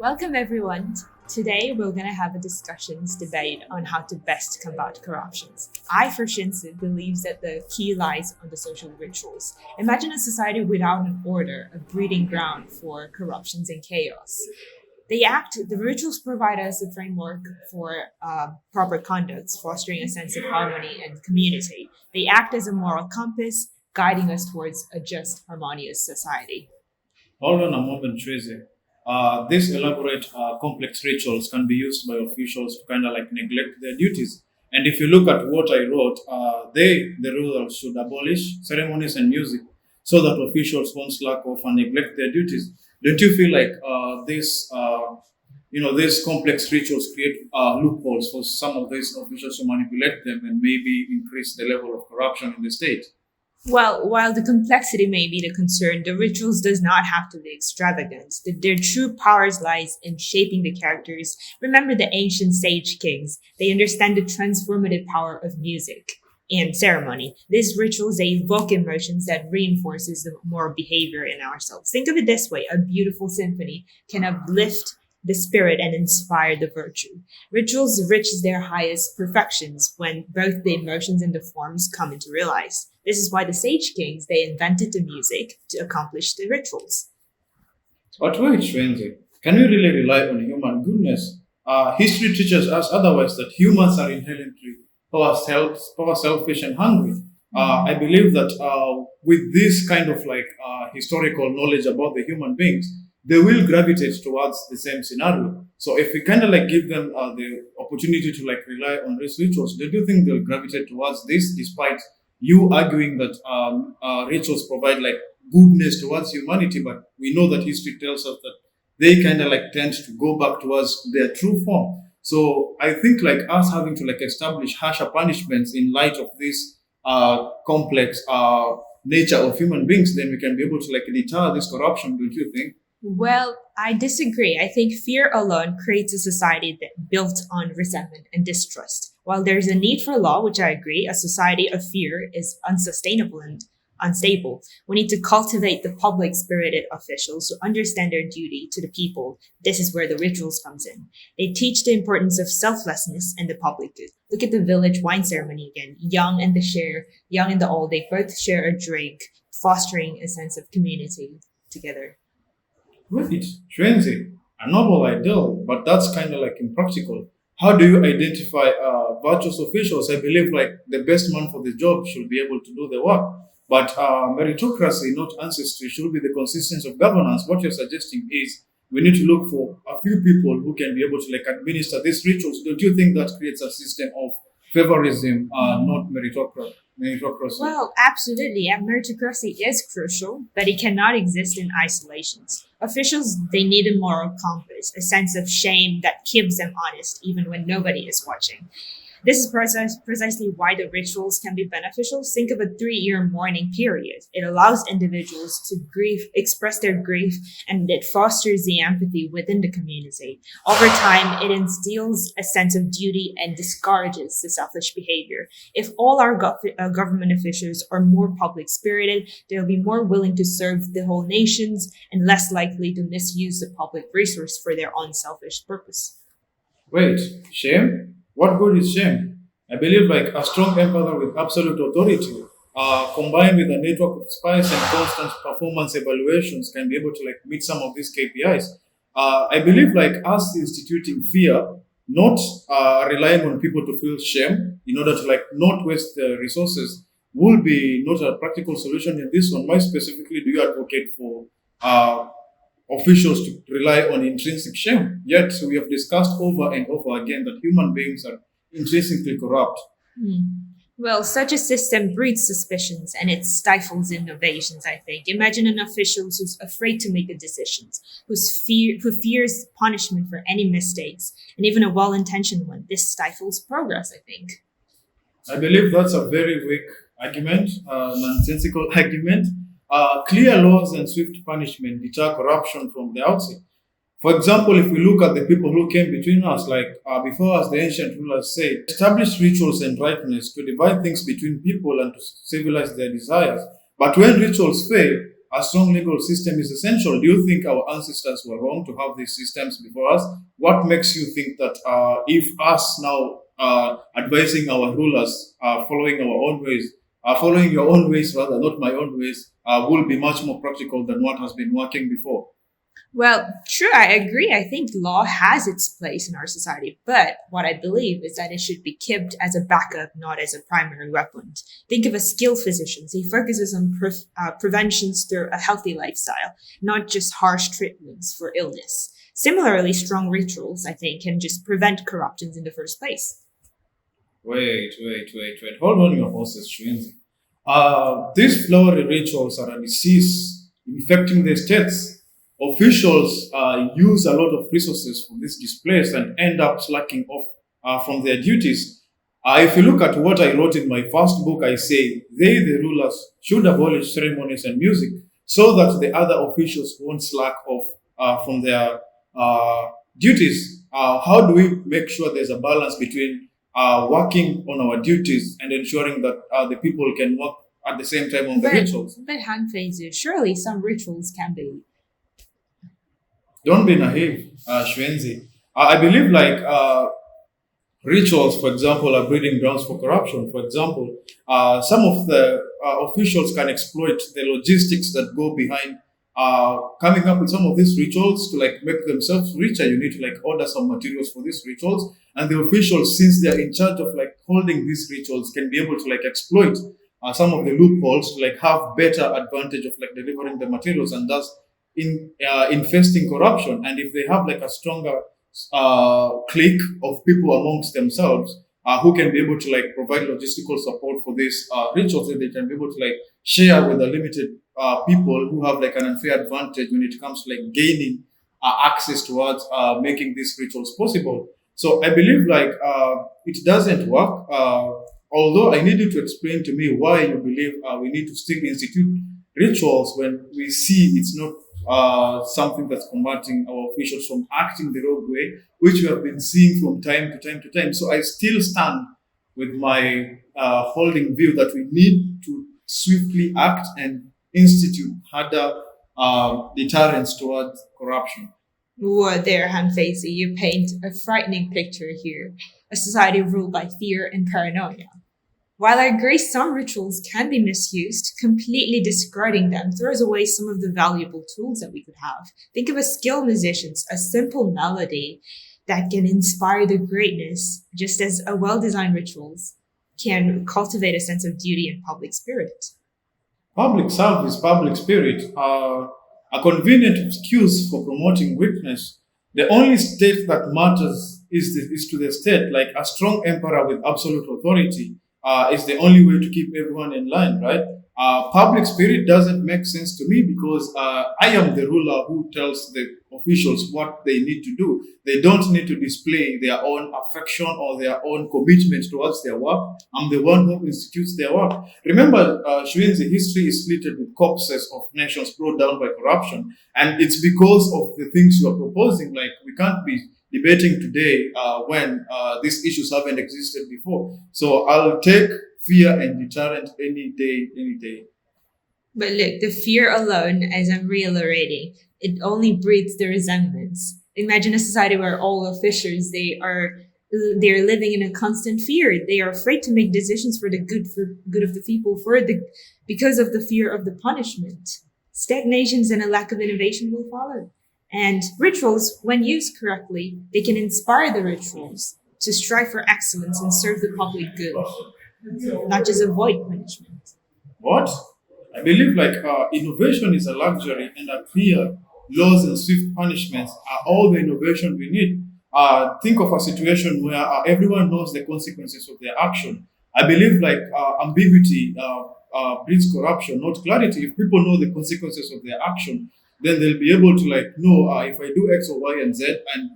Welcome everyone. Today we're going to have a debate on how to best combat corruptions. I, for Xunzi, believes that the key lies on the social rituals. Imagine a society without an order, a breeding ground for corruptions and chaos. The rituals provide us a framework for proper conduct, fostering a sense of harmony and community. They act as a moral compass, guiding us towards a just, harmonious society. Hold on a moment, Tracy. These elaborate, complex rituals can be used by officials to kind of like neglect their duties. And if you look at what I wrote, the rulers, should abolish ceremonies and music so that officials won't slack off and neglect their duties. Don't you feel like these complex rituals create loopholes for some of these officials to manipulate them and maybe increase the level of corruption in the state? Well, while the complexity may be the concern, the rituals does not have to be extravagant. Their true powers lies in shaping the characters. Remember the ancient sage kings. They understand the transformative power of music and ceremony. These rituals, they evoke emotions that reinforces the moral behavior in ourselves. Think of it this way. A beautiful symphony can uplift the spirit and inspire the virtue. Rituals reach their highest perfections when both the emotions and the forms come into realize. This is why the Sage Kings, they invented the music to accomplish the rituals. But wait, Xunzi, can we really rely on human goodness? History teaches us otherwise that humans are inherently power selfish and hungry. I believe that with this kind of historical knowledge about the human beings, they will gravitate towards the same scenario. So if we kind of like give them the opportunity to like rely on these rituals, do you think they'll gravitate towards this, despite you arguing that rituals provide like goodness towards humanity? But we know that history tells us that they kind of like tend to go back towards their true form. So I think like us having to like establish harsher punishments in light of this complex nature of human beings, then we can be able to like deter this corruption, don't you think? Well, I disagree. I think fear alone creates a society that built on resentment and distrust. While there's a need for law, which I agree, a society of fear is unsustainable and unstable. We need to cultivate the public spirited officials who understand their duty to the people. This is where the rituals comes in. They teach the importance of selflessness and the public good. Look at the village wine ceremony again. Young and the old, they both share a drink, fostering a sense of community together. Wait, Xunzi, a noble ideal, but that's kind of like impractical. How do you identify virtuous officials? I believe like the best man for the job should be able to do the work. But meritocracy, not ancestry, should be the consistency of governance. What you're suggesting is we need to look for a few people who can be able to like administer these rituals. Don't you think that creates a system of favorism, not meritocracy? Well, absolutely. And meritocracy is crucial, but it cannot exist in isolations. Officials, they need a moral compass, a sense of shame that keeps them honest, even when nobody is watching. This is precisely why the rituals can be beneficial. Think of a 3-year mourning period. It allows individuals to express their grief, and it fosters the empathy within the community. Over time, it instills a sense of duty and discourages the selfish behavior. If all our government officials are more public spirited, they'll be more willing to serve the whole nations and less likely to misuse the public resource for their own selfish purpose. Wait, shame? What good is shame? I believe like a strong empire with absolute authority, combined with a network of spies and constant performance evaluations, can be able to like meet some of these KPIs. I believe like us instituting fear, not relying on people to feel shame in order to like not waste the resources, will be not a practical solution in this one. Why specifically do you advocate for officials to rely on intrinsic shame? Yet we have discussed over and over again that human beings are intrinsically corrupt. Well, such a system breeds suspicions and it stifles innovations, I think. Imagine an official who's afraid to make the decisions, who fears punishment for any mistakes, and even a well-intentioned one. This stifles progress, I think. I believe that's a very weak argument, nonsensical argument. Clear laws and swift punishment deter corruption from the outset. For example, if we look at the people who came between us, like before us, the ancient rulers said, establish rituals and rightness to divide things between people and to civilize their desires. But when rituals fail, a strong legal system is essential. Do you think our ancestors were wrong to have these systems before us? What makes you think that if us now advising our rulers, following your own ways rather, not my own ways, will be much more practical than what has been working before? Well, true, I agree. I think law has its place in our society, but what I believe is that it should be kept as a backup, not as a primary weapon. Think of a skilled physician. He focuses on preventions through a healthy lifestyle, not just harsh treatments for illness. Similarly, strong rituals, I think, can just prevent corruptions in the first place. Wait. Hold on your horses, Xunzi. These flowery rituals are a disease infecting the states. Officials use a lot of resources for this displays and end up slacking off from their duties. If you look at what I wrote in my first book, I say they, the rulers, should abolish ceremonies and music so that the other officials won't slack off from their duties. How do we make sure there's a balance between working on our duties and ensuring that the people can work at the same time on the rituals? But Han Feizi, surely some rituals can be. Don't be naive, Xunzi. I believe rituals, for example, are breeding grounds for corruption. For example, some of the officials can exploit the logistics that go behind coming up with some of these rituals to make themselves richer. You need to order some materials for these rituals, and the officials, since they are in charge of holding these rituals, can be able to exploit some of the loopholes to have better advantage of delivering the materials, and thus infesting corruption. And if they have a stronger clique of people amongst themselves who can be able to provide logistical support for these rituals, that they can be able to share with the limited people who have an unfair advantage when it comes to gaining access towards making these rituals possible. So I believe it doesn't work. Although I need you to explain to me why you believe we need to still institute rituals when we see it's not something that's combating our officials from acting the wrong way, which we have been seeing from time to time to time. So I still stand with my holding view that we need to swiftly act and institute harder deterrence towards corruption. Whoa there, Han Feizi, you paint a frightening picture here. A society ruled by fear and paranoia. While I agree some rituals can be misused, completely discarding them throws away some of the valuable tools that we could have. Think of a skilled musician, a simple melody that can inspire the greatness, just as a well-designed rituals can cultivate a sense of duty and public spirit. Public service, public spirit are a convenient excuse for promoting weakness. The only state that matters is to the state, like a strong emperor with absolute authority. Is the only way to keep everyone in line, right? Public spirit doesn't make sense to me because I am the ruler who tells the officials what they need to do. They don't need to display their own affection or their own commitment towards their work. I'm the one who institutes their work. Remember, Xunzi, history is littered with corpses of nations brought down by corruption. And it's because of the things you are proposing. We can't be debating today when these issues haven't existed before. So I'll take fear and deterrent any day, any day. But look, the fear alone, as I'm reiterating, it only breeds the resentments. Imagine a society where all officials they're living in a constant fear. They are afraid to make decisions for the good of the people because of the fear of the punishment. Stagnations and a lack of innovation will follow. And rituals, when used correctly, they can inspire the rituals to strive for excellence and serve the public good, not just avoid punishment. What? I believe innovation is a luxury, and a clear laws and swift punishments are all the innovation we need. Think of a situation where everyone knows the consequences of their action. I believe ambiguity breeds corruption, not clarity. If people know the consequences of their action, then they'll be able to know if I do X or Y and Z and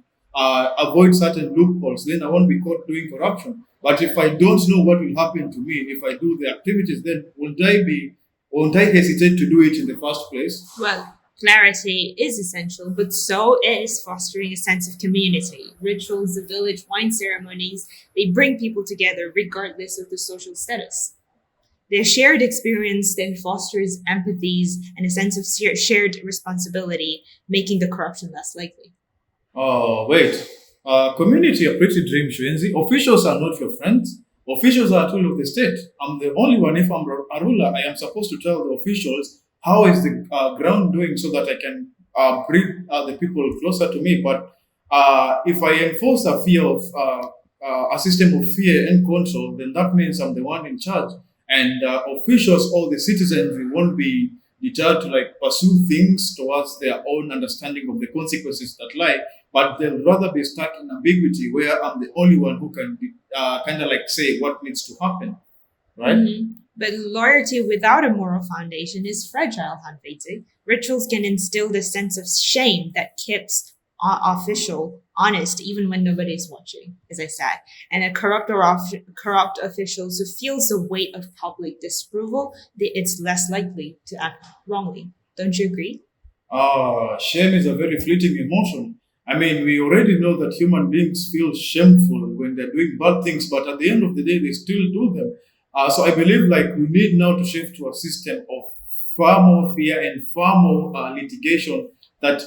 avoid certain loopholes, then I won't be caught doing corruption. But if I don't know what will happen to me if I do the activities, then won't I hesitate to do it in the first place? Well, clarity is essential, but so is fostering a sense of community. Rituals, the village wine ceremonies, they bring people together regardless of the social status. Their shared experience then fosters empathies and a sense of shared responsibility, making the corruption less likely. Oh, wait. Community are pretty dream, Xunzi. Officials are not your friends. Officials are a tool of the state. I'm the only one. If I'm a ruler, I am supposed to tell the officials how is the ground doing so that I can bring the people closer to me. But if I enforce a system of fear and control, then that means I'm the one in charge. And officials or the citizenry won't be deterred to like pursue things towards their own understanding of the consequences that lie, but they'll rather be stuck in ambiguity where I'm the only one who can be kind of like say what needs to happen, right? But loyalty without a moral foundation is fragile, Han Feizi. Rituals can instill the sense of shame that keeps official honest even when nobody is watching, as I said. And a corrupt officials who feels the weight of public disapproval, it's less likely to act wrongly. Don't you agree? Shame is a very fleeting emotion. I mean, we already know that human beings feel shameful when they're doing bad things, but at the end of the day, they still do them. So I believe like we need now to shift to a system of far more fear and far more litigation that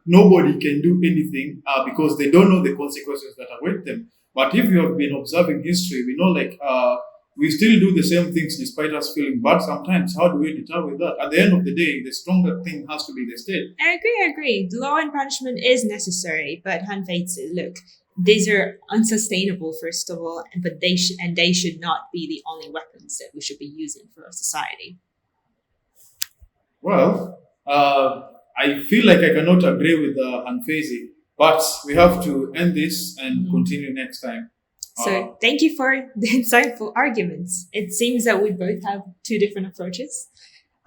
nobody can do anything because they don't know the consequences that await them. But if you have been observing history, we know like we still do the same things despite us feeling bad sometimes. How do we deter with that? At the end of the day, the stronger thing has to be the state. I agree. Law and punishment is necessary, but Han Feizi, look, these are unsustainable, first of all, but they should not be the only weapons that we should be using for our society. Well, I feel like I cannot agree with Han Feizi, but we have to end this and continue next time. So thank you for the insightful arguments. It seems that we both have two different approaches.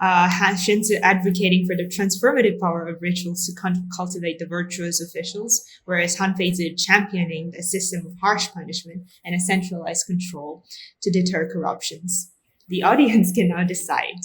Xunzi advocating for the transformative power of rituals to cultivate the virtuous officials, whereas Han Feizi championing a system of harsh punishment and a centralized control to deter corruptions. The audience can now decide.